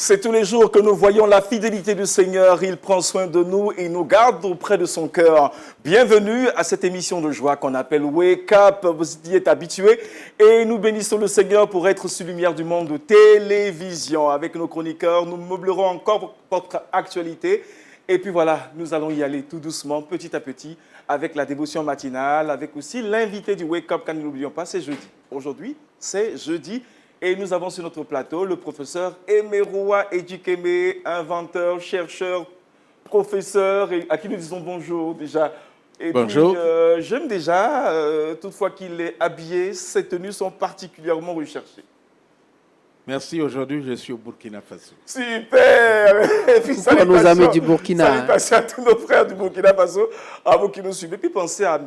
C'est tous les jours que nous voyons la fidélité du Seigneur. Il prend soin de nous et nous garde auprès de son cœur. Bienvenue à cette émission de joie qu'on appelle Wake Up. Vous y êtes habitués et nous bénissons le Seigneur pour être sur Lumière du Monde de télévision. Avec nos chroniqueurs, nous meublerons encore votre actualité. Et puis voilà, nous allons y aller tout doucement, petit à petit, avec la dévotion matinale, avec aussi l'invité du Wake Up, car nous n'oublions pas, c'est jeudi. Aujourd'hui, c'est jeudi. Et nous avons sur notre plateau le professeur Emeroua Ejikeme, inventeur, chercheur, professeur, et à qui nous disons bonjour déjà. Et bonjour. Puis, j'aime déjà, toutefois qu'il est habillé, ses tenues sont particulièrement recherchées. Merci, aujourd'hui je suis au Burkina Faso. Super. Et puis, pour nos amis du Burkina. Salutations à tous nos frères du Burkina Faso, à vous qui nous suivez. Puis pensez à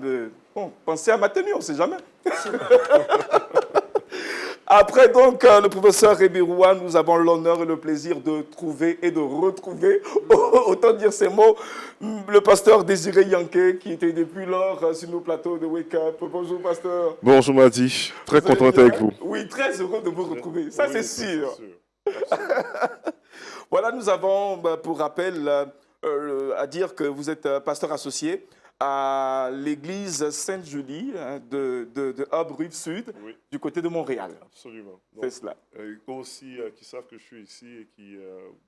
ma tenue, on ne sait jamais. Après donc le professeur Emeroua, nous avons l'honneur et le plaisir de trouver et de retrouver, autant dire ces mots, le pasteur Désiré Yanké qui était depuis lors sur nos plateaux de Wake Up. Bonjour pasteur. Bonjour Madi, très content d'être avec vous. Oui, très heureux de vous retrouver, ça oui, c'est sûr. Voilà, nous avons pour rappel à dire que vous êtes pasteur associé à l'église Sainte-Julie de Aube Rive Sud, Oui. du côté de Montréal. Absolument. C'est cela. Eux aussi qui savent que je suis ici et qui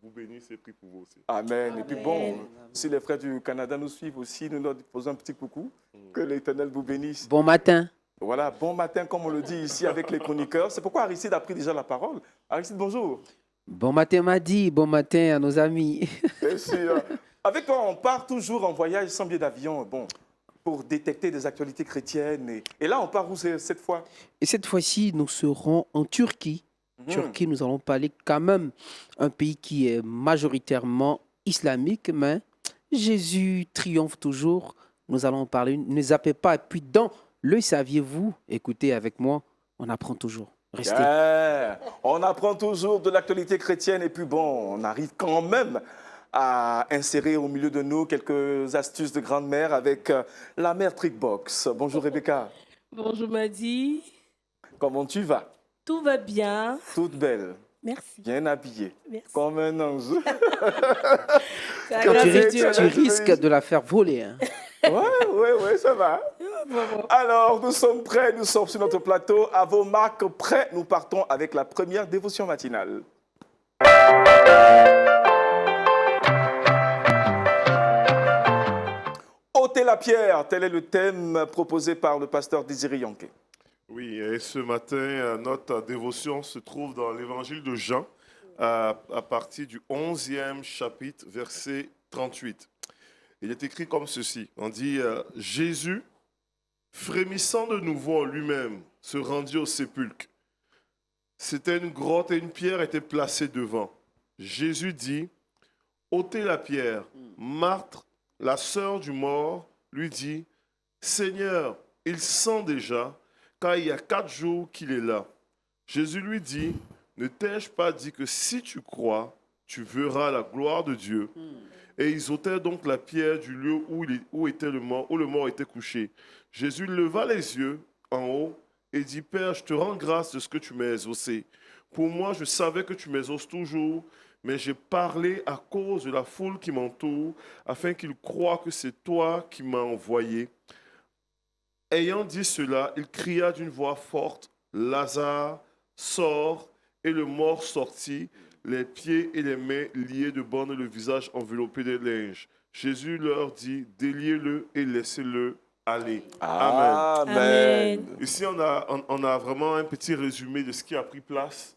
vous bénissent et prient pour vous aussi. Amen. Amen. Et puis bon, si les frères du Canada nous suivent aussi, nous leur posons un petit coucou. Que l'Éternel vous bénisse. Bon matin. Voilà, bon matin, comme on le dit ici avec les chroniqueurs. C'est pourquoi Aristide a pris déjà la parole. Aristide, bonjour. Bon matin, Madi. Bon matin à nos amis. Bien sûr. Avec toi, on part toujours en voyage sans billet d'avion, pour détecter des actualités chrétiennes. Et là, on part où cette fois? Et cette fois-ci, nous serons en Turquie. Turquie, nous allons parler quand même un pays qui est majoritairement islamique, mais Jésus triomphe toujours. Nous allons parler, ne zappez pas. Et puis dans Le Saviez-vous, écoutez avec moi, on apprend toujours. Restez. Yeah. On apprend toujours de l'actualité chrétienne et puis on arrive quand même à insérer au milieu de nous quelques astuces de grand-mère avec la mère Trickbox. Bonjour Rebecca. Bonjour Madi. Comment tu vas? Tout va bien. Toute belle. Merci. Bien habillée. Merci. Comme un ange. C'est la Quand tu, gratitude. tu risques de la faire voler. Hein. Ouais, ça va. Alors, nous sommes prêts, nous sommes sur notre plateau. À vos marques, prêts, nous partons avec la première dévotion matinale. Ôtez la pierre, tel est le thème proposé par le pasteur Désiré Yanké. Oui, et ce matin, notre dévotion se trouve dans l'évangile de Jean, à partir du 11e chapitre, verset 38. Il est écrit comme ceci. On dit Jésus, frémissant de nouveau en lui-même, se rendit au sépulcre. C'était une grotte et une pierre était placée devant. Jésus dit, ôtez la pierre. Marthe, la sœur du mort, lui dit, Seigneur, il sent déjà, car il y a 4 jours qu'il est là. Jésus lui dit, ne t'ai-je pas dit que si tu crois, tu verras la gloire de Dieu. Et ils ôtèrent donc la pierre du lieu où était le mort, où le mort était couché. Jésus leva les yeux en haut et dit, Père, je te rends grâce de ce que tu m'as exaucé. Pour moi, je savais que tu m'exauces toujours, mais j'ai parlé à cause de la foule qui m'entoure, afin qu'ils croient que c'est toi qui m'as envoyé. Ayant dit cela, il cria d'une voix forte, Lazare, sors, et le mort sortit, les pieds et les mains liés de bandes et le visage enveloppé de linge. Jésus leur dit, déliez-le et laissez-le aller. Amen. Amen. Ici, on a vraiment un petit résumé de ce qui a pris place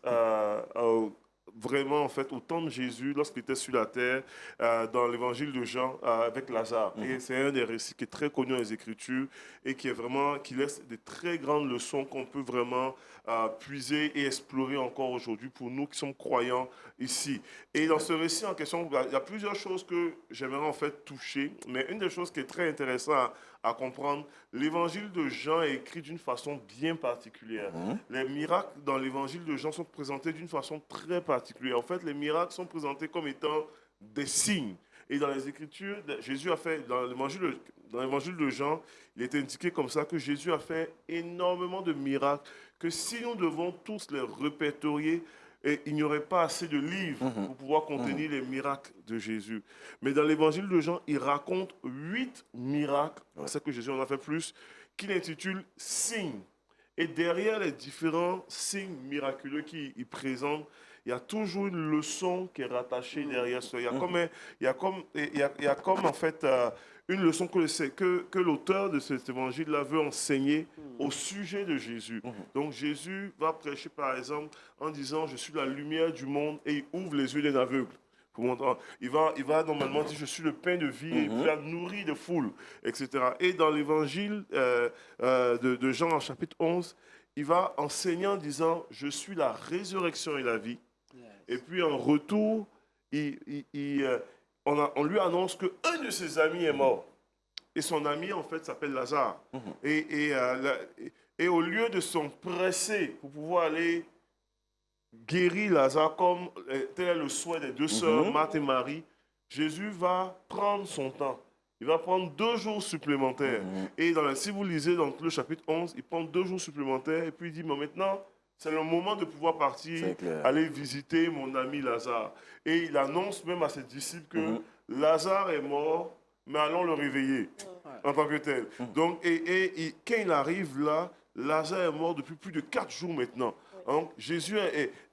vraiment, en fait, au temps de Jésus, lorsqu'il était sur la terre, dans l'évangile de Jean, avec Lazare. Et c'est un des récits qui est très connu dans les Écritures et qui laisse de très grandes leçons qu'on peut vraiment puiser et explorer encore aujourd'hui pour nous qui sommes croyants ici. Et dans ce récit en question, il y a plusieurs choses que j'aimerais en fait toucher, mais une des choses qui est très intéressante à comprendre, l'évangile de Jean est écrit d'une façon bien particulière. Les miracles dans l'évangile de Jean sont présentés d'une façon très particulière. En fait, les miracles sont présentés comme étant des signes. Et dans les Écritures, Jésus a fait, dans l'évangile de Jean, il est indiqué comme ça que Jésus a fait énormément de miracles, que si nous devons tous les répertorier, et il n'y aurait pas assez de livres pour pouvoir contenir les miracles de Jésus. Mais dans l'évangile de Jean, il raconte 8 miracles, c'est que Jésus en a fait plus, qu'il intitule signes. Et derrière les différents signes miraculeux qu'il présente, il y a toujours une leçon qui est rattachée derrière cela. Il y a comme en fait une leçon que l'auteur de cet évangile-là veut enseigner au sujet de Jésus. Donc Jésus va prêcher par exemple en disant « Je suis la lumière du monde » et il ouvre les yeux des aveugles. Il va normalement dire « Je suis le pain de vie » et il va nourrir de foules, etc. Et dans l'évangile de Jean, en chapitre 11, il va enseigner en disant « Je suis la résurrection et la vie ». Et puis en retour, on lui annonce qu'un de ses amis est mort. Et son ami, en fait, s'appelle Lazare. Et au lieu de s'empresser pour pouvoir aller guérir Lazare, comme tel est le souhait des deux sœurs, Marthe et Marie, Jésus va prendre son temps. Il va prendre 2 jours supplémentaires. Et si vous lisez dans le chapitre 11, il prend 2 jours supplémentaires et puis il dit, mais maintenant, c'est le moment de pouvoir partir, aller visiter mon ami Lazare. Et il annonce même à ses disciples que Lazare est mort, mais allons le réveiller en tant que tel. Donc, et quand il arrive là, Lazare est mort depuis plus de 4 jours maintenant. Donc, Jésus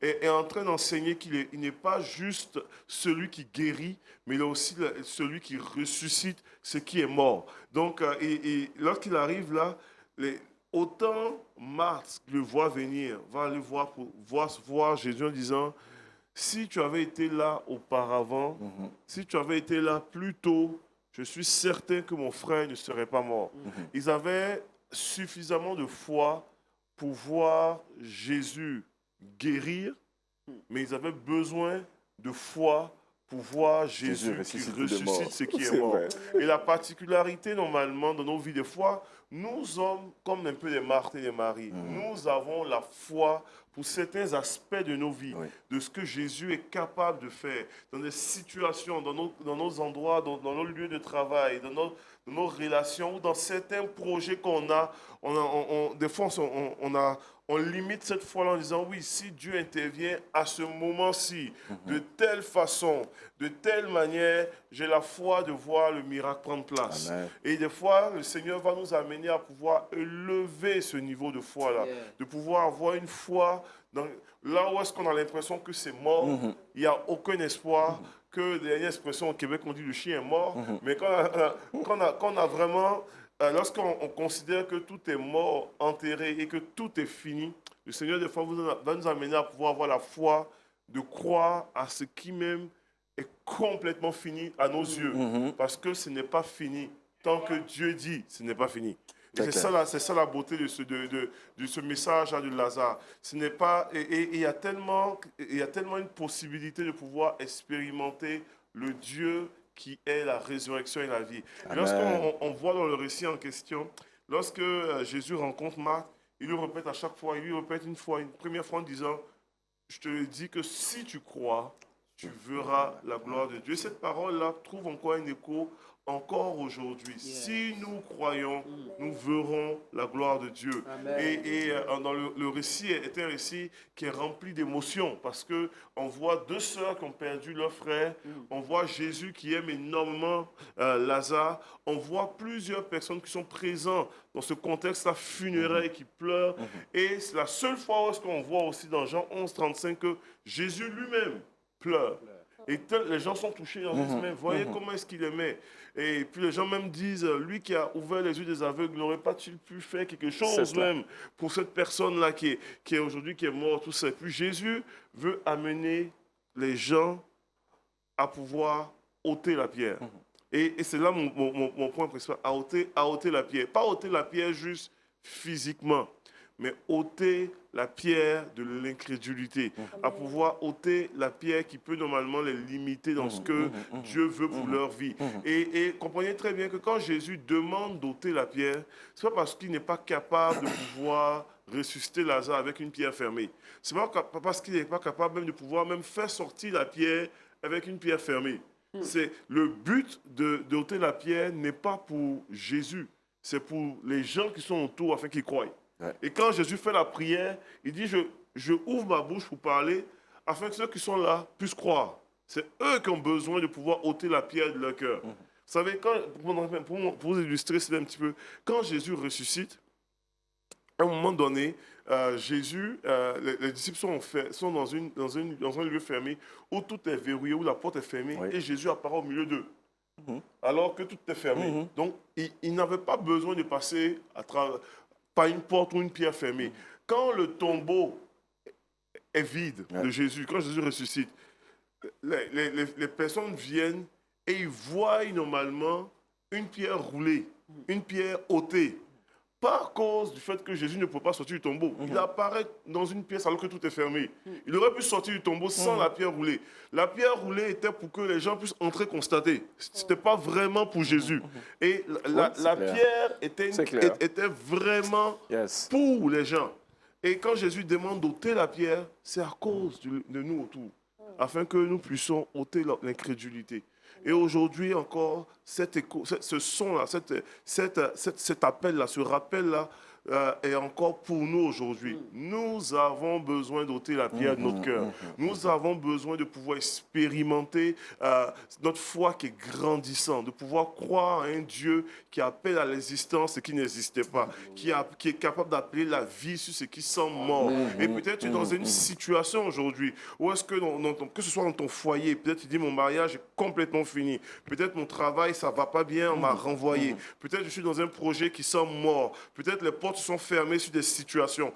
est en train d'enseigner qu'il n'est pas juste celui qui guérit, mais il est aussi celui qui ressuscite ce qui est mort. Donc, lorsqu'il arrive là, autant Marthe le voit venir, va aller voir Jésus en disant, si tu avais été là auparavant, si tu avais été là plus tôt, je suis certain que mon frère ne serait pas mort. Ils avaient suffisamment de foi pour voir Jésus guérir, mais ils avaient besoin de foi pour voir Jésus qui ressuscite ce qui est mort. Et la particularité, normalement, dans nos vies de foi, nous hommes, comme un peu des Marthe et des Marie, nous avons la foi pour certains aspects de nos vies, de ce que Jésus est capable de faire, dans des situations, dans nos endroits, dans nos lieux de travail, dans nos relations, ou dans certains projets qu'on a. Des fois, on limite cette foi-là en disant, oui, si Dieu intervient à ce moment-ci, de telle façon, de telle manière, j'ai la foi de voir le miracle prendre place. Amen. Et des fois, le Seigneur va nous amener à pouvoir élever ce niveau de foi-là, de pouvoir avoir une foi là où est-ce qu'on a l'impression que c'est mort, il n'y a aucun espoir, que dernière expression au Québec, on dit le chien est mort, mais quand on a vraiment... lorsqu'on considère que tout est mort, enterré et que tout est fini, le Seigneur, des fois, va nous amener à pouvoir avoir la foi de croire à ce qui même est complètement fini à nos yeux. Parce que ce n'est pas fini. Tant que Dieu dit, ce n'est pas fini. C'est ça la beauté de ce message-là de Lazare. Ce n'est pas... Et il y a tellement une possibilité de pouvoir expérimenter le Dieu qui est la résurrection et la vie. Lorsqu'on voit dans le récit en question, lorsque Jésus rencontre Marthe, il lui répète à chaque fois, il lui répète une première fois en disant, je te le dis que si tu crois, tu verras la gloire de Dieu. Et cette parole-là trouve encore un écho encore aujourd'hui. Si nous croyons, nous verrons la gloire de Dieu. Et dans le récit est un récit qui est rempli d'émotions parce qu'on voit 2 sœurs qui ont perdu leur frère, on voit Jésus qui aime énormément Lazare, on voit plusieurs personnes qui sont présentes dans ce contexte-là funéraire et qui pleurent. Et c'est la seule fois où on voit aussi dans Jean 11, 35 que Jésus lui-même pleure. Et les gens sont touchés, ils disent, mais voyez comment est-ce qu'il aimait. Et puis les gens même disent, lui qui a ouvert les yeux des aveugles, n'aurait pas-il pu faire quelque chose même pour cette personne-là qui est aujourd'hui, qui est morte, tout ça. Et puis Jésus veut amener les gens à pouvoir ôter la pierre. Et c'est là mon point principal, à ôter la pierre. Pas ôter la pierre juste physiquement, mais ôter la pierre de l'incrédulité, à pouvoir ôter la pierre qui peut normalement les limiter dans ce que Dieu veut pour leur vie. Et comprenez très bien que quand Jésus demande d'ôter la pierre, ce n'est pas parce qu'il n'est pas capable de pouvoir ressusciter Lazare avec une pierre fermée. Ce n'est pas parce qu'il n'est pas capable même de pouvoir même faire sortir la pierre avec une pierre fermée. C'est le but d'ôter la pierre n'est pas pour Jésus, c'est pour les gens qui sont autour afin qu'ils croient. Et quand Jésus fait la prière, il dit, je ouvre ma bouche pour parler afin que ceux qui sont là puissent croire. C'est eux qui ont besoin de pouvoir ôter la pierre de leur cœur. Vous savez, pour vous illustrer cela un petit peu, quand Jésus ressuscite, à un moment donné, Jésus, les disciples sont dans un lieu fermé où tout est verrouillé, où la porte est fermée, et Jésus apparaît au milieu d'eux, alors que tout est fermé. Donc, ils n'avaient pas besoin de passer par une porte ou une pierre fermée. Quand le tombeau est vide de Jésus, quand Jésus ressuscite, les personnes viennent et ils voient normalement une pierre roulée, une pierre ôtée. Pas à cause du fait que Jésus ne peut pas sortir du tombeau. Il apparaît dans une pièce alors que tout est fermé. Il aurait pu sortir du tombeau sans la pierre roulée. La pierre roulée était pour que les gens puissent entrer constater. Ce n'était pas vraiment pour Jésus. Et la pierre était vraiment pour les gens. Et quand Jésus demande d'ôter la pierre, c'est à cause de nous autour, afin que nous puissions ôter l'incrédulité. Et aujourd'hui encore, ce son-là, cet appel-là, ce rappel-là est encore pour nous aujourd'hui. Nous avons besoin d'ôter la pierre de notre cœur. Nous avons besoin de pouvoir expérimenter notre foi qui est grandissante, de pouvoir croire à un Dieu qui appelle à l'existence ce qui n'existait pas, qui est capable d'appeler la vie sur ce qui semble mort. Et peut-être tu es dans une situation aujourd'hui où est-ce que, que ce soit dans ton foyer, peut-être tu dis mon mariage est complètement fini, peut-être mon travail ça va pas bien, on m'a renvoyé, peut-être je suis dans un projet qui semble mort, peut-être les portes sont fermées sur des situations.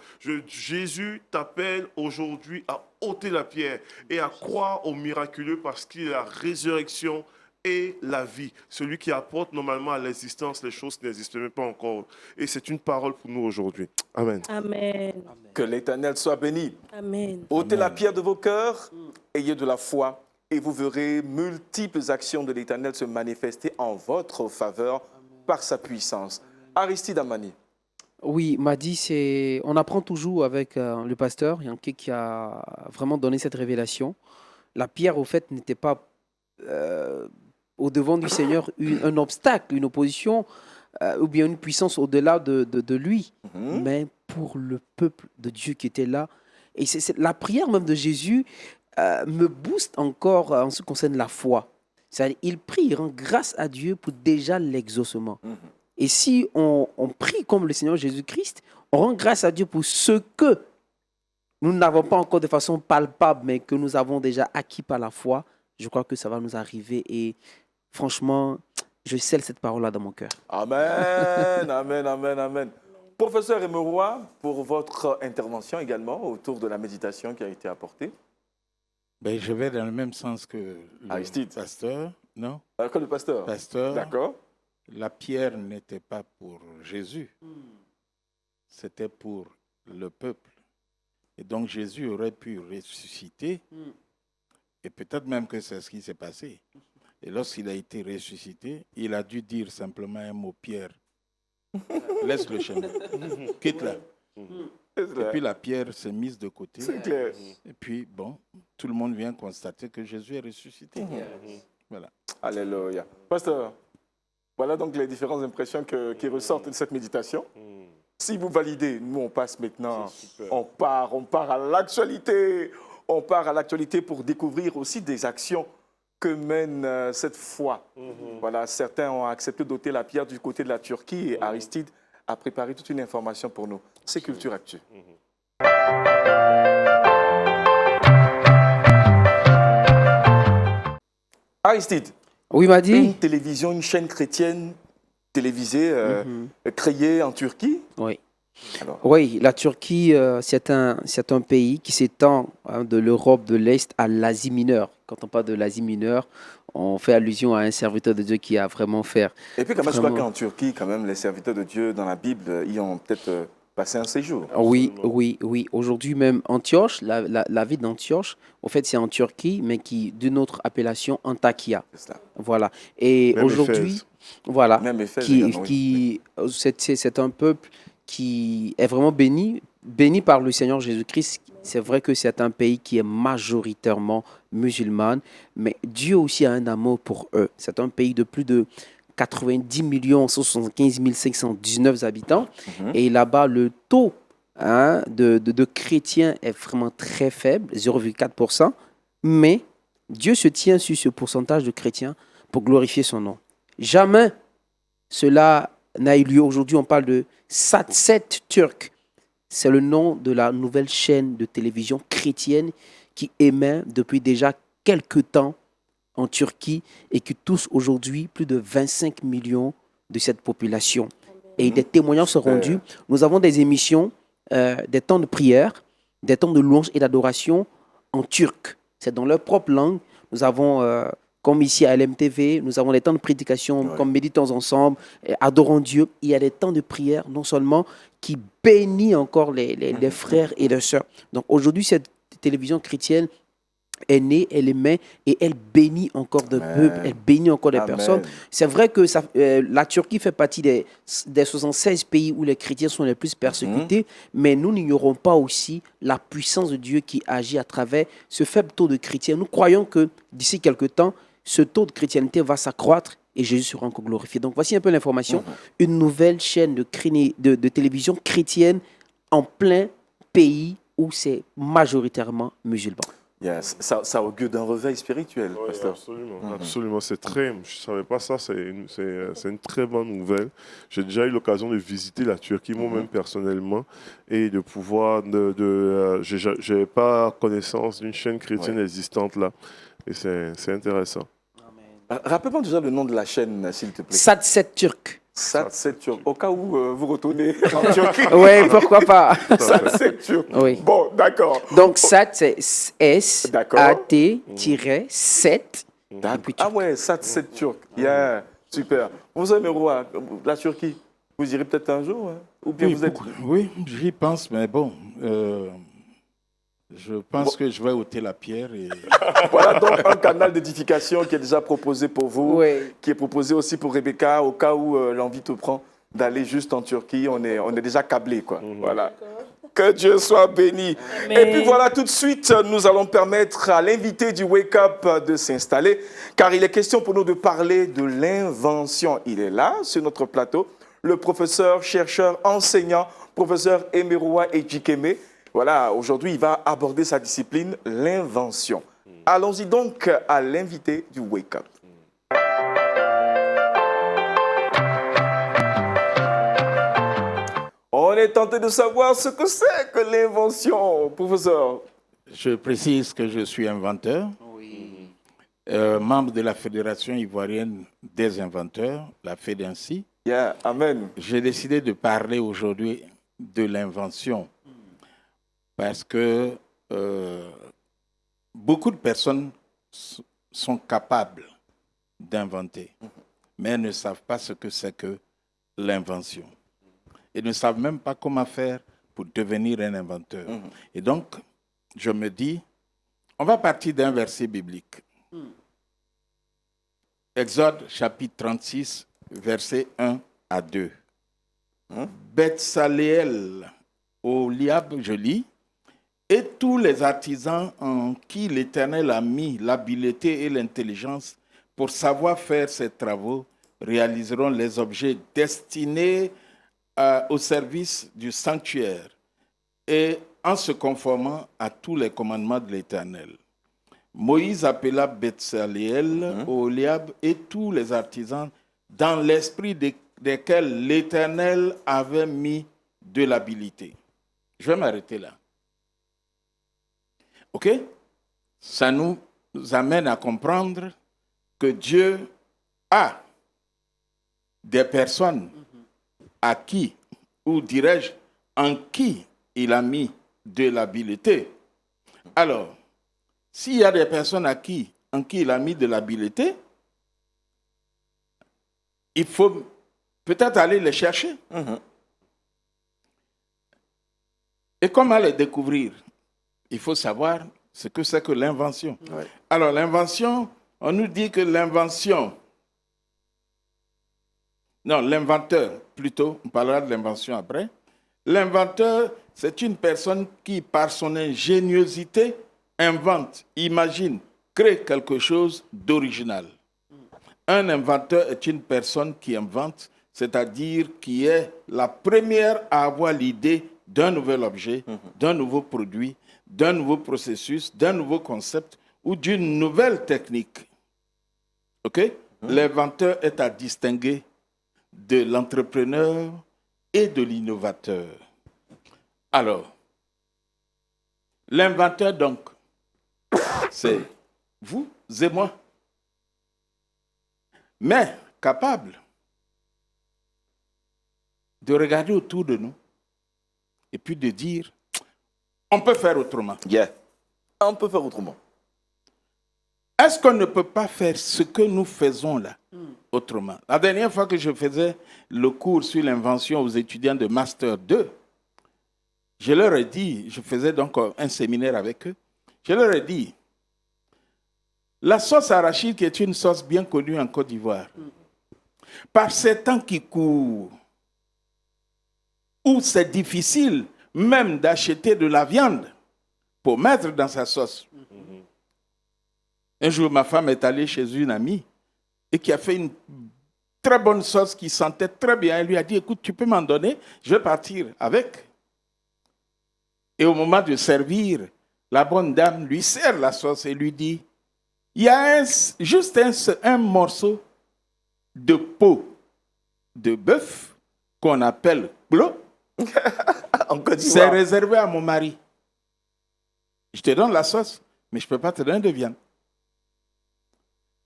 Jésus t'appelle aujourd'hui à ôter la pierre et à croire au miraculeux parce qu'il est la résurrection et la vie. Celui qui apporte normalement à l'existence les choses qui n'existent même pas encore. Et c'est une parole pour nous aujourd'hui. Amen. Amen. Que l'Éternel soit béni. Amen. Ôtez la pierre de vos cœurs, ayez de la foi et vous verrez multiples actions de l'Éternel se manifester en votre faveur par sa puissance. Aristide Amani. Oui, Madi, on apprend toujours avec le pasteur Yankee qui a vraiment donné cette révélation. La pierre, au fait, n'était pas au devant du Seigneur un obstacle, une opposition ou bien une puissance au-delà de lui, mais pour le peuple de Dieu qui était là. Et c'est la prière même de Jésus me booste encore en ce qui concerne la foi. C'est-à-dire, il prie, il rend grâce à Dieu pour déjà l'exaucement. Et si on prie comme le Seigneur Jésus-Christ, on rend grâce à Dieu pour ce que nous n'avons pas encore de façon palpable, mais que nous avons déjà acquis par la foi. Je crois que ça va nous arriver et franchement, je scelle cette parole-là dans mon cœur. Amen, amen, amen, amen. Professeur Emeroy, pour votre intervention également autour de la méditation qui a été apportée. Ben, je vais dans le même sens que le Aristide. pasteur. Non, Que le pasteur. pasteur. D'accord. La pierre n'était pas pour Jésus, c'était pour le peuple. Et donc Jésus aurait pu ressusciter, et peut-être même que c'est ce qui s'est passé. Et lorsqu'il a été ressuscité, il a dû dire simplement un mot, Pierre, laisse le chemin, quitte-la. Et puis la pierre s'est mise de côté. C'est clair. Et puis, bon, tout le monde vient constater que Jésus est ressuscité. Voilà. Alléluia. Pasteur, voilà donc les différentes impressions qui ressortent de cette méditation. Si vous validez, nous on passe maintenant, on part à l'actualité. On part à l'actualité pour découvrir aussi des actions que mène cette foi. Voilà, certains ont accepté d'ôter la pierre du côté de la Turquie et Aristide a préparé toute une information pour nous. C'est Culture Actu. Aristide. Oui, Madi. Une télévision, une chaîne chrétienne télévisée créée en Turquie. Oui. Alors. Oui, la Turquie, c'est un pays qui s'étend de l'Europe de l'Est à l'Asie mineure. Quand on parle de l'Asie mineure, on fait allusion à un serviteur de Dieu qui a vraiment fait. Et puis quand même, je crois qu'en Turquie, quand même, les serviteurs de Dieu dans la Bible, ils ont peut-être passé un séjour. Oui. Aujourd'hui même, Antioche, la ville d'Antioche, en fait, c'est en Turquie, mais qui d'une autre appellation, Antakya. C'est ça. Voilà. Et Même aujourd'hui, Éphèse. voilà, Même Éphèse également, c'est un peuple qui est vraiment béni par le Seigneur Jésus-Christ. C'est vrai que c'est un pays qui est majoritairement musulman, mais Dieu aussi a un amour pour eux. C'est un pays de plus de 90 175 519 habitants. Et là-bas, le taux de chrétiens est vraiment très faible, 0,4%, mais Dieu se tient sur ce pourcentage de chrétiens pour glorifier son nom. Jamais cela n'a eu lieu. Aujourd'hui, on parle de Sat7 Turc. C'est le nom de la nouvelle chaîne de télévision chrétienne qui émet depuis déjà quelques temps en Turquie et qui touche aujourd'hui plus de 25 millions de cette population. Et des témoignages sont rendus. Nous avons des émissions, des temps de prière, des temps de louange et d'adoration en turc. C'est dans leur propre langue. Nous avons, comme ici à LMTV, nous avons des temps de prédication, comme Méditons ensemble, adorons Dieu. Il y a des temps de prière, non seulement qui bénit encore les frères et les sœurs. Donc aujourd'hui, cette télévision chrétienne est née, elle émet et elle bénit encore de peuple, elle bénit encore des personnes. C'est vrai que la Turquie fait partie des 76 pays où les chrétiens sont les plus persécutés, mais nous n'ignorons pas aussi la puissance de Dieu qui agit à travers ce faible taux de chrétiens. Nous croyons que d'ici quelques temps, ce taux de chrétienté va s'accroître et Jésus sera encore glorifié. Donc voici un peu l'information. Une nouvelle chaîne de télévision chrétienne en plein pays où c'est majoritairement musulman. Yes. Ça augure d'un réveil spirituel, Oui, pasteur. absolument, absolument. C'est très. Je ne savais pas ça. C'est une très bonne nouvelle. J'ai déjà eu l'occasion de visiter la Turquie moi-même personnellement et de pouvoir. Je n'avais pas connaissance d'une chaîne chrétienne existante là. Et c'est intéressant. Rappelle-moi déjà le nom de la chaîne, s'il te plaît. Sat7 Turc. Sat7 Turc. Au cas où vous retournez en Turquie. Oui, pourquoi pas. Sat7 Turc. Oui. Bon, d'accord. Donc, Sat, c'est S-A-T-7. Ah ouais, Sat7 Turc. Yeah, super. Vous aimez la Turquie? Vous irez peut-être un jour, hein? Ou bien vous êtes... Oui, j'y pense, mais bon, je pense que je vais ôter la pierre. Et... Voilà donc un canal d'édification qui est déjà proposé pour vous, Oui. qui est proposé aussi pour Rebecca, au cas où l'envie te prend d'aller juste en Turquie. On est déjà câblé, quoi. Voilà. Que Dieu soit béni. Amen. Et puis voilà, tout de suite, nous allons permettre à l'invité du Wake Up de s'installer, car il est question pour nous de parler de l'invention. Il est là, sur notre plateau, le professeur, chercheur, enseignant, professeur Emeroua Ejikeme. Voilà, aujourd'hui, il va aborder sa discipline, l'invention. Allons-y donc à l'invité du Wake Up. On est tenté de savoir ce que c'est que l'invention, professeur. Je précise que je suis inventeur, membre de la Fédération ivoirienne des inventeurs, la FEDINCI. Yeah, amen. J'ai décidé de parler aujourd'hui de l'invention parce que beaucoup de personnes sont capables d'inventer, mais elles ne savent pas ce que c'est que l'invention. Et ne savent même pas comment faire pour devenir un inventeur. Et donc, je me dis, on va partir d'un verset biblique. Exode chapitre 36, versets 1 à 2. Betsaleel, Oholiab, je lis, et tous les artisans en qui l'Éternel a mis l'habileté et l'intelligence pour savoir faire ces travaux réaliseront les objets destinés au service du sanctuaire et en se conformant à tous les commandements de l'Éternel. Moïse appela Betsaleel, Oholiab et tous les artisans dans l'esprit desquels l'Éternel avait mis de l'habileté. Je vais m'arrêter là. OK? Ça nous amène à comprendre que Dieu a des personnes à qui, ou dirais-je, en qui il a mis de l'habileté. Alors, s'il y a des personnes en qui il a mis de l'habileté, il faut peut-être aller les chercher. Et comment les découvrir? Il faut savoir ce que c'est que l'invention. Ouais. Alors, l'invention, on nous dit que l'invention... Non, l'inventeur, plutôt, on parlera de l'invention après. L'inventeur, c'est une personne qui, par son ingéniosité, invente, imagine, crée quelque chose d'original. Un inventeur est une personne qui invente, c'est-à-dire qui est la première à avoir l'idée d'un nouvel objet, d'un nouveau produit, d'un nouveau processus, d'un nouveau concept ou d'une nouvelle technique. OK? L'inventeur est à distinguer de l'entrepreneur et de l'innovateur. Alors, l'inventeur, donc, c'est vous et moi. Mais capable de regarder autour de nous et puis de dire, on peut faire autrement. Yeah. On peut faire autrement. Est-ce qu'on ne peut pas faire ce que nous faisons là autrement? La dernière fois que je faisais le cours sur l'invention aux étudiants de Master 2, je leur ai dit, je faisais donc un séminaire avec eux, je leur ai dit, la sauce arachide qui est une sauce bien connue en Côte d'Ivoire, par ces temps qui courent, où c'est difficile même d'acheter de la viande pour mettre dans sa sauce. Un jour, ma femme est allée chez une amie et qui a fait une très bonne sauce qui sentait très bien. Elle lui a dit, écoute, tu peux m'en donner, je vais partir avec. Et au moment de servir, la bonne dame lui sert la sauce et lui dit, il y a juste un morceau de peau de bœuf qu'on appelle glo. En Côte C'est d'Ivoire. réservé à mon mari. Je te donne la sauce, mais je ne peux pas te donner de viande.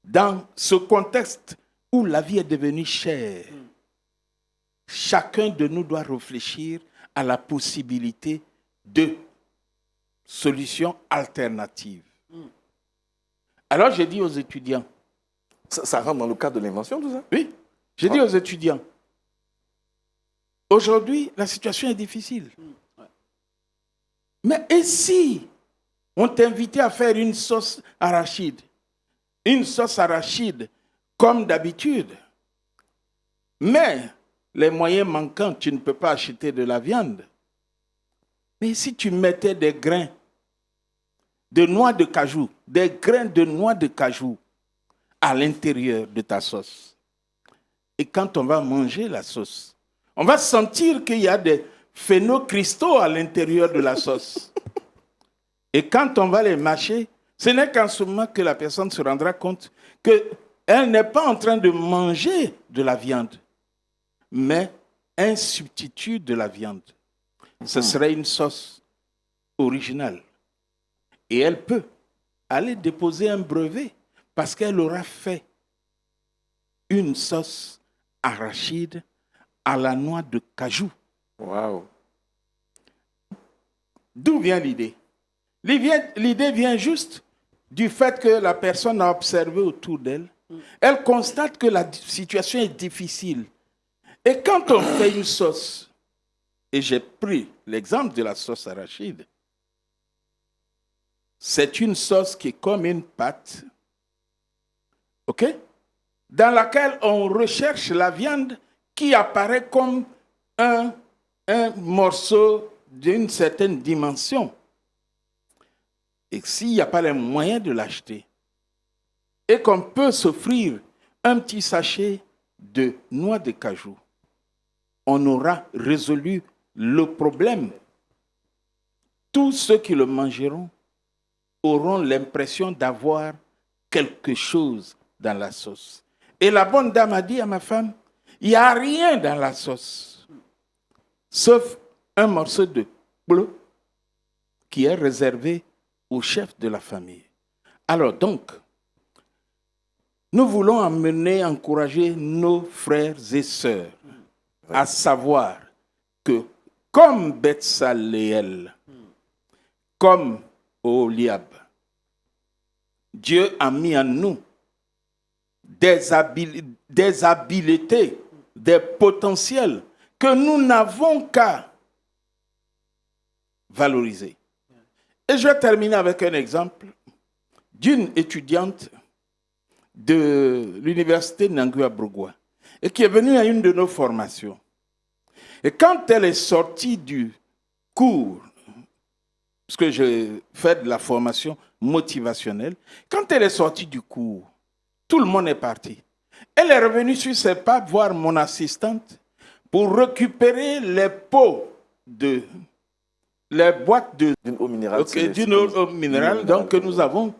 Dans ce contexte où la vie est devenue chère, chacun de nous doit réfléchir à la possibilité de solutions alternatives. Alors j'ai dit aux étudiants, Ça rentre dans le cadre de l'invention, tout ça? oui, j'ai dit aux étudiants, aujourd'hui la situation est difficile. Mais et si on t'invitait à faire une sauce arachide? Une sauce arachide comme d'habitude. Mais les moyens manquants, tu ne peux pas acheter de la viande. Mais si tu mettais des grains de noix de cajou, des grains de noix de cajou à l'intérieur de ta sauce, et quand on va manger la sauce, on va sentir qu'il y a des phénocristaux à l'intérieur de la sauce. Et quand on va les mâcher, ce n'est qu'en ce moment que la personne se rendra compte qu'elle n'est pas en train de manger de la viande, mais un substitut de la viande. Ce serait une sauce originale. Et elle peut aller déposer un brevet parce qu'elle aura fait une sauce arachide à la noix de cajou. Waouh. D'où vient l'idée? L'idée vient juste du fait que la personne a observé autour d'elle. Elle constate que la situation est difficile. Et quand on fait une sauce, et j'ai pris l'exemple de la sauce arachide, c'est une sauce qui est comme une pâte, ok, dans laquelle on recherche la viande qui apparaît comme un morceau d'une certaine dimension. Et s'il n'y a pas les moyens de l'acheter, et qu'on peut s'offrir un petit sachet de noix de cajou, on aura résolu le problème. Tous ceux qui le mangeront auront l'impression d'avoir quelque chose dans la sauce. Et la bonne dame a dit à ma femme, il n'y a rien dans la sauce, sauf un morceau de bleu qui est réservé au chef de la famille. Alors donc, nous voulons encourager nos frères et sœurs à savoir que comme Betsaleel, comme Oliab, Dieu a mis en nous des habiletés, des potentiels que nous n'avons qu'à valoriser. Et je vais terminer avec un exemple d'une étudiante de l'université Nangua-Brugua et qui est venue à une de nos formations. Et quand elle est sortie du cours, parce que je fais de la formation motivationnelle, quand elle est sortie du cours, tout le monde est parti. Elle est revenue sur ses pas voir mon assistante pour récupérer les pots de les boîtes D'une eau minérale. d'une eau minérale donc, que nous avons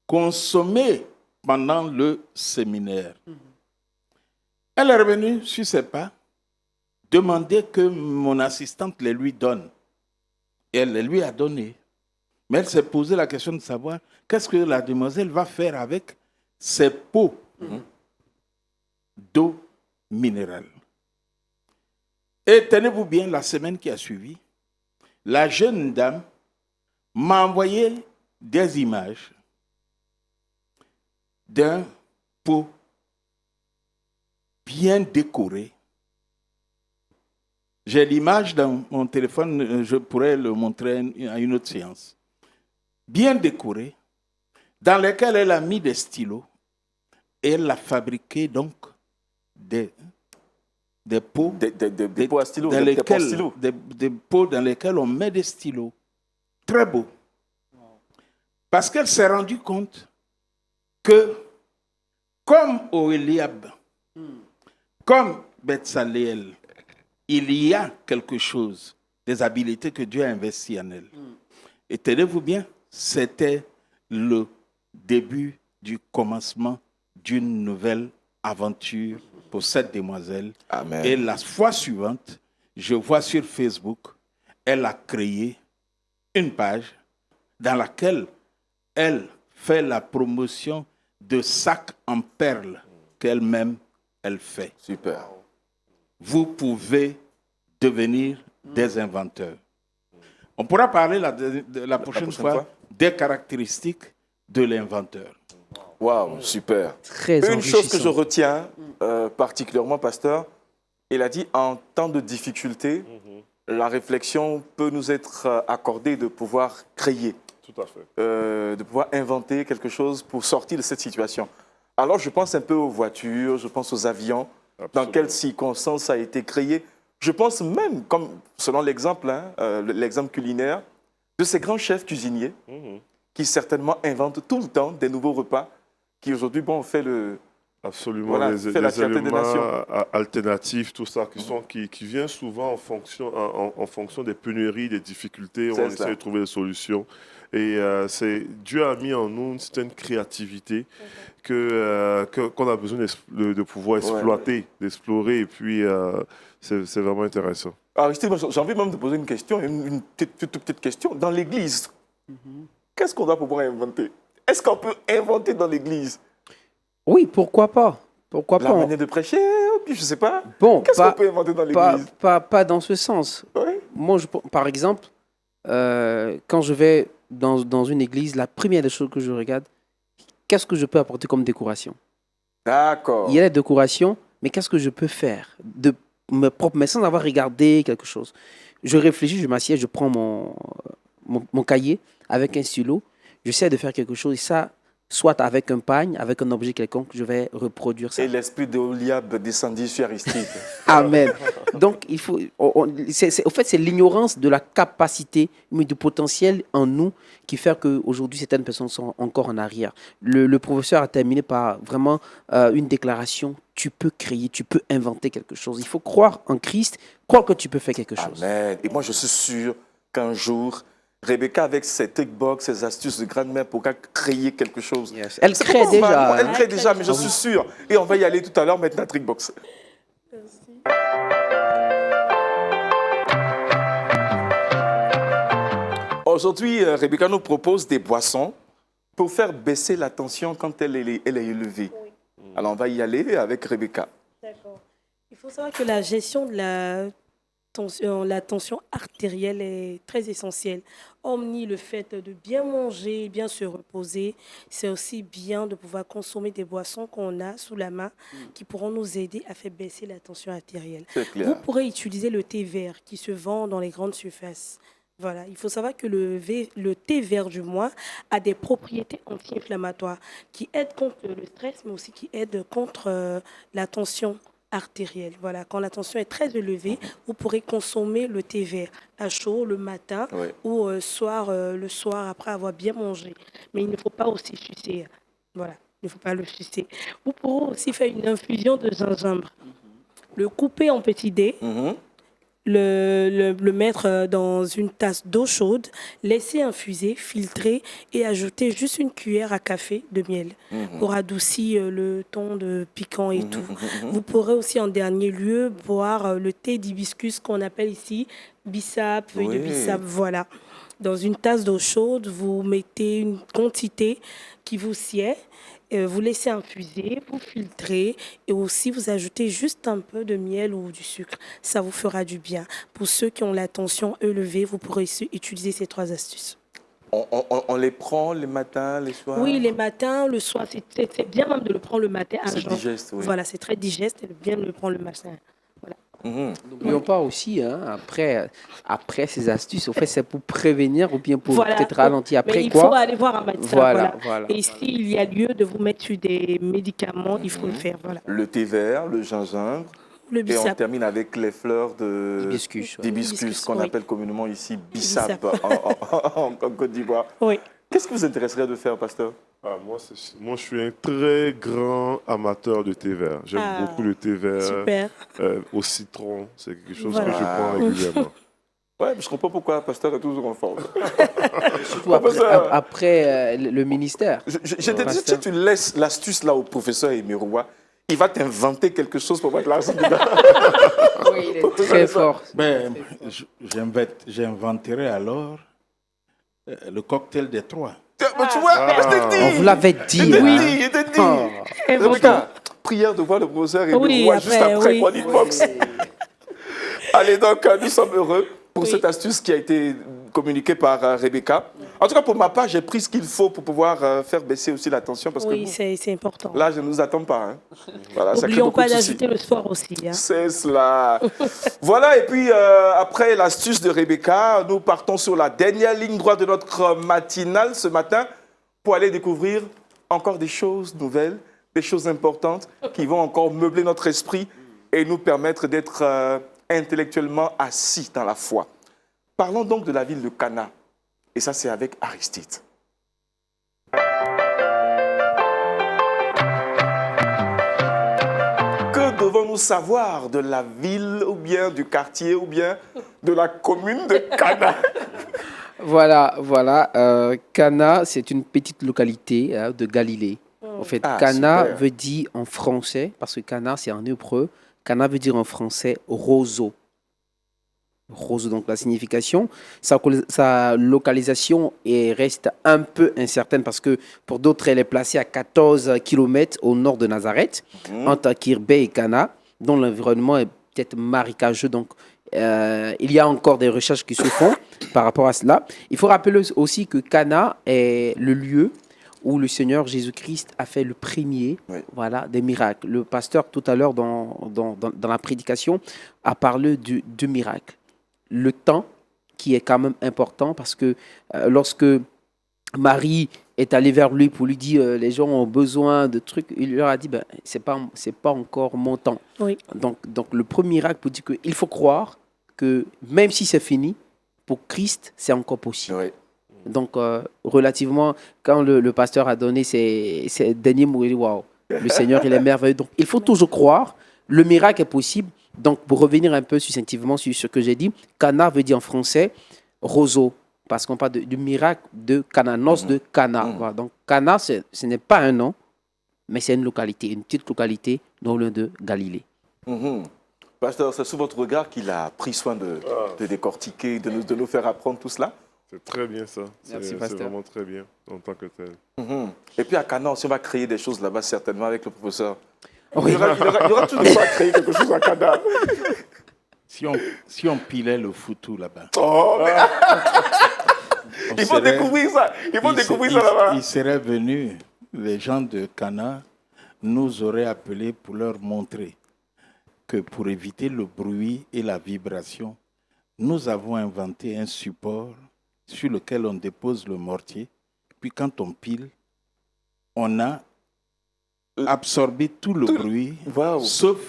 consommées pendant le séminaire. Elle est revenue sur ses pas, demander que mon assistante les lui donne. Et elle les lui a donné. Mais elle s'est posé la question de savoir qu'est-ce que la demoiselle va faire avec ces pots d'eau minérale. Et tenez-vous bien, la semaine qui a suivi, la jeune dame m'a envoyé des images d'un pot bien décoré. J'ai l'image dans mon téléphone, je pourrais le montrer à une autre séance. Bien décoré, dans lequel elle a mis des stylos et elle a fabriqué donc des pots, des pots à stylos, dans des pots à lesquels, stylos. des pots dans lesquels on met des stylos. Très beau. Parce qu'elle s'est rendue compte que, comme Oholiab, comme Betsaleel, il y a quelque chose, des habiletés que Dieu a investies en elle. Et tenez-vous bien, c'était le début du commencement d'une nouvelle aventure pour cette demoiselle. Amen. Et la fois suivante, je vois sur Facebook, elle a créé une page dans laquelle elle fait la promotion de sacs en perles qu'elle-même, elle fait. Super. Vous pouvez devenir des inventeurs. On pourra parler la prochaine fois des caractéristiques de l'inventeur. Waouh, super. Très Une chose que je enrichissant. retiens particulièrement, pasteur, il a dit en temps de difficulté, la réflexion peut nous être accordée de pouvoir créer, Tout à fait. de pouvoir inventer quelque chose pour sortir de cette situation. Alors je pense un peu aux voitures, je pense aux avions, dans Absolument. quelles circonstances ça a été créé. Je pense même, comme selon l'exemple, l'exemple culinaire, de ces grands chefs cuisiniers qui certainement inventent tout le temps des nouveaux repas qui aujourd'hui, bon, fait le... Absolument, Voilà, les fait la fierté des éléments nations. alternatifs, tout ça, qui vient souvent en fonction des pénuries, des difficultés, où C'est on ça. essaie de trouver des solutions. Et Dieu a mis en nous une certaine créativité qu'on a besoin de pouvoir exploiter, d'explorer, et puis c'est vraiment intéressant. Aristide, moi, j'ai envie même de poser une question, une toute petite question. Dans l'Église, qu'est-ce qu'on doit pouvoir inventer? Est-ce qu'on peut inventer dans l'Église? Oui, pourquoi pas? Pourquoi La pas? manière de prêcher, puis je ne sais pas. Bon, Qu'est-ce qu'on peut inventer dans l'Église? pas dans ce sens. Oui. Moi, par exemple, quand je vais dans une église, la première des choses que je regarde, qu'est-ce que je peux apporter comme décoration? D'accord. Il y a la décoration, mais qu'est-ce que je peux faire de mes propres mains sans avoir regardé quelque chose? Je réfléchis, je m'assieds, je prends mon cahier avec un stylo, j'essaie de faire quelque chose, et ça, soit avec un pagne, avec un objet quelconque, je vais reproduire ça. Et l'esprit de Oholiab descendit sur Aristide. Amen. Donc, il faut. Au fait, c'est l'ignorance de la capacité, mais du potentiel en nous qui fait qu'aujourd'hui, certaines personnes sont encore en arrière. Le professeur a terminé par vraiment une déclaration. Tu peux créer, tu peux inventer quelque chose. Il faut croire en Christ, croire que tu peux faire quelque chose. Amen. Et moi, je suis sûr qu'un jour, Rebecca, avec ses trickbox, ses astuces de grand-mère, pourra créer quelque chose. Yes. Elle C'est crée pas mal. déjà. Elle hein. crée déjà, mais je suis sûr. Et on va y aller tout à l'heure, maintenant, trickbox. Aujourd'hui, Rebecca nous propose des boissons pour faire baisser la tension quand elle est élevée. Alors, on va y aller avec Rebecca. D'accord. Il faut savoir que la gestion de la tension artérielle est très essentielle. Hormis le fait de bien manger, bien se reposer, c'est aussi bien de pouvoir consommer des boissons qu'on a sous la main qui pourront nous aider à faire baisser la tension artérielle. C'est Vous clair. pourrez utiliser le thé vert qui se vend dans les grandes surfaces. Voilà, il faut savoir que le thé vert du mois a des propriétés anti-inflammatoires qui aident contre le stress, mais aussi qui aident contre la tension artérielle. Voilà, quand la tension est très élevée, vous pourrez consommer le thé vert à chaud le matin Oui. ou le soir après avoir bien mangé. Mais il ne faut pas aussi sucer. Voilà, il ne faut pas le sucer. Vous pourrez aussi faire une infusion de gingembre. Le couper en petits dés, Mhm. le mettre dans une tasse d'eau chaude, laisser infuser, filtrer et ajouter juste une cuillère à café de miel pour adoucir le ton de piquant et tout. Vous pourrez aussi en dernier lieu boire le thé d'hibiscus qu'on appelle ici bissap, feuille de Oui. bissap, voilà. Dans une tasse d'eau chaude, vous mettez une quantité qui vous sied, vous laissez infuser, vous filtrez et aussi vous ajoutez juste un peu de miel ou du sucre. Ça vous fera du bien. Pour ceux qui ont la tension élevée, vous pourrez utiliser ces 3 astuces. On les prend les matins, les soirs? Oui, les matins, le soir, c'est bien même de le prendre le matin à C'est jeun. digeste, oui. Voilà, c'est très digeste et bien de le prendre le matin. Voilà. N'oublions pas aussi, hein, après ces astuces, au fait, c'est pour prévenir ou bien pour Voilà. peut-être ralentir. Mais Après il quoi faut aller voir un médecin. Voilà, voilà. Et s'il y a lieu de vous mettre sur des médicaments, il faut le faire. Voilà. Le thé vert, le gingembre. Le Et on bissap. termine avec les fleurs Hibiscus, ouais. d'hibiscus, Hibiscus, qu'on oui. appelle communément ici bissap Bissap. en Côte d'Ivoire. Oui. Qu'est-ce qui vous intéresserait de faire, pasteur? Moi, je suis un très grand amateur de thé vert. J'aime Ah, beaucoup le thé vert Super. au citron. C'est quelque chose Voilà. que je prends régulièrement. Ouais, je comprends pourquoi le pasteur est toujours en forme. Surtout après, Professeur. après le ministère. Je t'ai dit, si Pasteur. tu laisses l'astuce là au professeur Emeroua, il va t'inventer quelque chose pour mettre l'argent dedans. Oui, il est très fort. Ben, j'inventerai alors le cocktail des 3. Mais tu vois, je t'ai dit. On vous l'avait dit. Je t'ai hein. dit, je t'ai dit. Oh. Rebecca, prière de voir le professeur Emeroua Oui, juste après, après oui. qu'on inbox. Allez, donc, nous sommes heureux pour Oui. cette astuce qui a été communiquée par Rebecca. En tout cas, pour ma part, j'ai pris ce qu'il faut pour pouvoir faire baisser aussi la tension parce Oui, que c'est important. là, je ne nous attends pas. Hein. Voilà, ça crée N'oublions beaucoup pas de soucis. d'ajouter le sport aussi. Hein. C'est cela. Voilà, et puis après l'astuce de Rebecca, nous partons sur la dernière ligne droite de notre matinale ce matin pour aller découvrir encore des choses nouvelles, des choses importantes qui vont encore meubler notre esprit et nous permettre d'être intellectuellement assis dans la foi. Parlons donc de la ville de Cana. Et ça, c'est avec Aristide. Que devons-nous savoir de la ville, ou bien du quartier, ou bien de la commune de Cana? Voilà. Cana, c'est une petite localité hein, de Galilée. En fait, Ah, Cana super. veut dire en français, parce que Cana, c'est en hébreu. Cana veut dire en français roseau. Roseau, donc la signification. Sa localisation reste un peu incertaine parce que pour d'autres, elle est placée à 14 km au nord de Nazareth, entre Kirbé et Cana, dont l'environnement est peut-être marécageux. Donc, il y a encore des recherches qui se font par rapport à cela. Il faut rappeler aussi que Cana est le lieu où le Seigneur Jésus-Christ a fait le premier voilà, des miracles. Le pasteur, tout à l'heure, dans la prédication, a parlé du miracle. Le temps qui est quand même important parce que lorsque Marie est allée vers lui pour lui dire les gens ont besoin de trucs, il leur a dit ben, c'est pas encore mon temps. Oui. Donc le premier miracle pour dire qu'il faut croire que même si c'est fini, pour Christ, c'est encore possible. Oui. Donc, relativement, quand le pasteur a donné ses derniers mots, il dit waouh, le Seigneur, il est merveilleux. Donc, il faut toujours croire, le miracle est possible. Donc, pour revenir un peu succinctivement sur ce que j'ai dit, Cana veut dire en français roseau, parce qu'on parle du miracle de Cana, noce de Cana. Voilà. Donc, Cana, ce n'est pas un nom, mais c'est une localité, une petite localité dans le de Galilée. Pasteur, c'est sous votre regard qu'il a pris soin de décortiquer, de nous faire apprendre tout cela. C'est très bien ça. Merci, C'est pasteur. vraiment très bien en tant que tel. Et puis à Cana aussi, on va créer des choses là-bas certainement avec le professeur. Oui. Il y aura tout de quoi créer quelque chose à Cana. Si on pilait le foutou là-bas, Oh, mais on il faut serait- découvrir ça. Il faut il découvrir se- ça là-bas. Ils seraient venus, les gens de Cana nous auraient appelés pour leur montrer que pour éviter le bruit et la vibration, nous avons inventé un support sur lequel on dépose le mortier. Puis quand on pile, on a absorbé tout le bruit, Waouh. sauf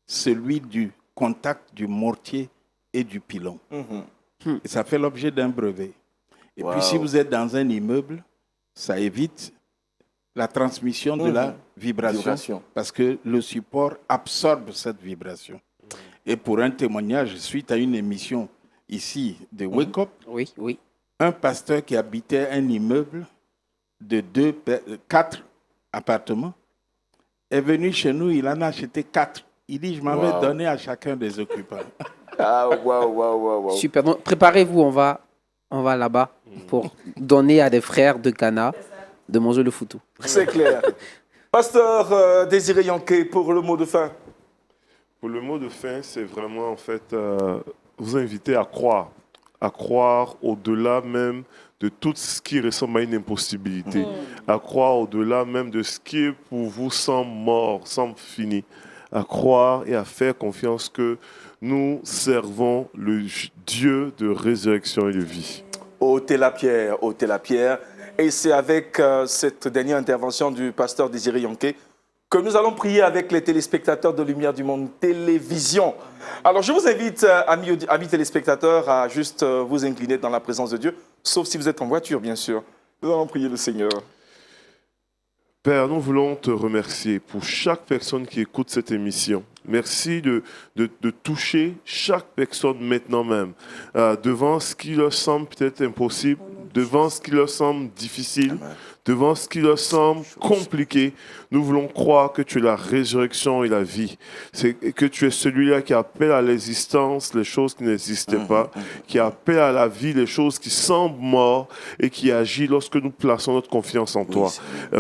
celui du contact du mortier et du pilon. Et ça fait l'objet d'un brevet. Et Wow. puis si vous êtes dans un immeuble, ça évite la transmission de la vibration, Vibration. parce que le support absorbe cette vibration. Et pour un témoignage, suite à une émission ici de Wake Up, Oui, oui. un pasteur qui habitait un immeuble de 4 appartements est venu chez nous, il en a acheté 4. Il dit, je m'avais Wow. donné à chacun des occupants. Ah, waouh. Super. Donc, préparez-vous, on va là-bas pour donner à des frères de Ghana de manger le foutou. C'est clair. Pasteur Désiré Yanké, pour le mot de fin. Pour le mot de fin, c'est vraiment en fait vous inviter à croire au-delà même de tout ce qui ressemble à une impossibilité, à croire au-delà même de ce qui pour vous semble mort, semble fini, à croire et à faire confiance que nous servons le Dieu de résurrection et de vie. Ôtez la pierre, ôtez la pierre. Et c'est avec cette dernière intervention du pasteur Désiré Yanké que nous allons prier avec les téléspectateurs de Lumière du Monde Télévision. Alors, je vous invite, amis téléspectateurs, à juste vous incliner dans la présence de Dieu, sauf si vous êtes en voiture, bien sûr. Nous allons prier le Seigneur. Père, nous voulons te remercier pour chaque personne qui écoute cette émission. Merci de toucher chaque personne maintenant même, devant ce qui leur semble peut-être impossible, devant ce qui leur semble difficile, devant ce qui leur semble compliqué. Nous voulons croire que tu es la résurrection et la vie. C'est que tu es celui-là qui appelle à l'existence les choses qui n'existaient pas, qui appelle à la vie les choses qui semblent mortes et qui agit lorsque nous plaçons notre confiance en toi.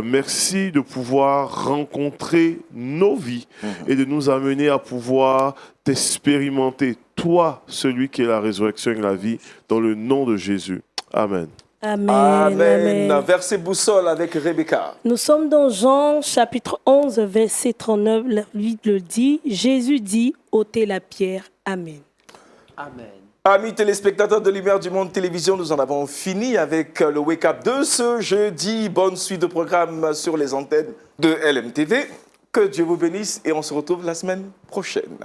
Merci de pouvoir rencontrer nos vies et de nous amener à pouvoir t'expérimenter, toi, celui qui est la résurrection et la vie, dans le nom de Jésus. Amen. Amen. Amen. Amen. Verset boussole avec Rebecca. Nous sommes dans Jean chapitre 11, verset 39. Lui le dit, Jésus dit, ôtez la pierre. Amen. Amen. Amis téléspectateurs de Lumière du Monde Télévision, nous en avons fini avec le Wake Up de ce jeudi. Bonne suite de programmes sur les antennes de LMTV. Que Dieu vous bénisse et on se retrouve la semaine prochaine.